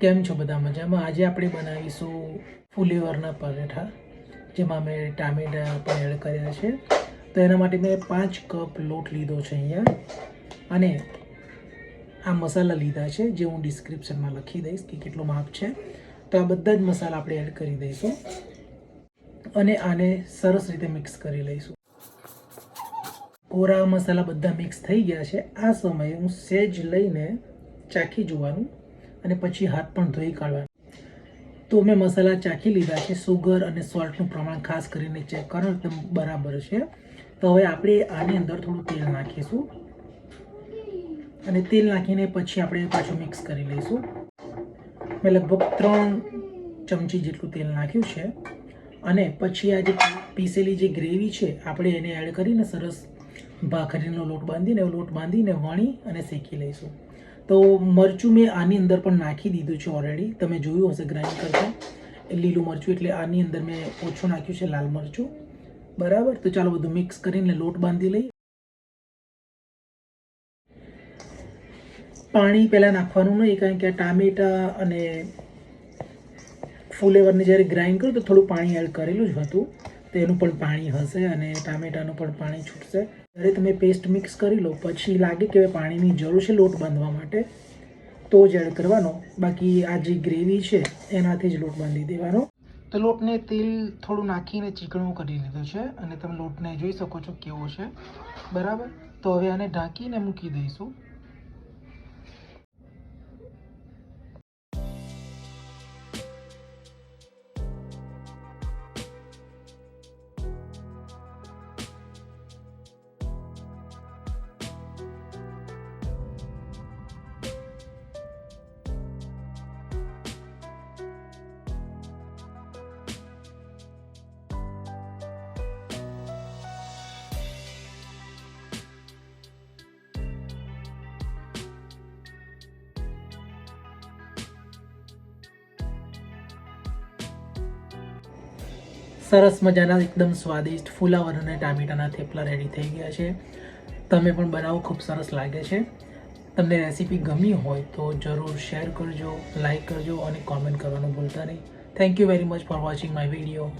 કેમ છો બધા મજામાં? આજે આપણે બનાવીશું ફુલેવરના પરાઠા, જેમાં મેં ટામેટા પણ એડ કર્યા છે. તો એના માટે મેં 5 કપ લોટ લીધો છે અહીંયા, અને આ મસાલા લીધા છે જે હું ડિસ્ક્રિપ્શનમાં લખી દઈશ કે કેટલું માપ છે. તો આ બધા જ મસાલા આપણે એડ કરી દઈશું અને આને સરસ રીતે મિક્સ કરી લઈશું. કોરા મસાલા બધા મિક્સ થઈ ગયા છે. આ સમયે હું સેજ લઈને ચાખી જોવાનું અને પછી હાથ પણ ધોઈ કાઢવાનું. તો મેં મસાલા ચાખી લીધા છે. સુગર અને સોલ્ટનું પ્રમાણ ખાસ કરીને ચેક કરો એકદમ બરાબર છે. તો હવે આપણે આની અંદર થોડું તેલ નાખીશું અને તેલ નાખીને પછી આપણે પાછું મિક્સ કરી લઈશું. મેં લગભગ 3 ચમચી જેટલું તેલ નાખ્યું છે અને પછી આ જે પીસેલી જે ગ્રેવી છે આપણે એને એડ કરીને સરસ ભાખરીનો લોટ બાંધીને વણી અને શેકી લઈશું. તો મરચું મેં આની અંદર પણ નાખી દીધું છે ઓલરેડી. તમે જોયું હશે ગ્રાઇન્ડ કરતા લીલું મરચું, એટલે આની અંદર મેં ઓછું નાખ્યું છે લાલ મરચું. બરાબર. તો ચાલો બધું મિક્સ કરીને લોટ બાંધી લઈએ. પાણી પહેલાં નાખવાનું નહીં, કારણ કે આ ટામેટા અને ફુલેવરને જ્યારે ગ્રાઇન્ડ કરું તો થોડું પાણી એડ કરેલું જ હતું, તો એનું પણ પાણી હશે અને ટામેટાનું પણ પાણી છૂટશે. જ્યારે તમે પેસ્ટ મિક્સ કરી લો પછી લાગે કે પાણીની જરૂર છે લોટ બાંધવા માટે તો જ એડ કરવાનો. બાકી આ જે ગ્રેવી છે એનાથી જ લોટ બાંધી દેવાનો. તો લોટને તેલ થોડું નાખીને ચીકણું કરી લીધું છે અને તમે લોટને જોઈ શકો છો કેવો છે. બરાબર. તો હવે આને ઢાંકીને મૂકી દઈશું. સરસ મજાના એકદમ સ્વાદિષ્ટ ફુલાવર અને ટામેટાના થેપલા રેડી થઈ ગયા છે. તમે પણ બનાવો, ખૂબ સરસ લાગે છે. તમને રેસીપી ગમી હોય તો જરૂર શેર કરજો, લાઈક કરજો અને કોમેન્ટ કરવાનું ભૂલતા નહીં. Thank you very much for watching my video.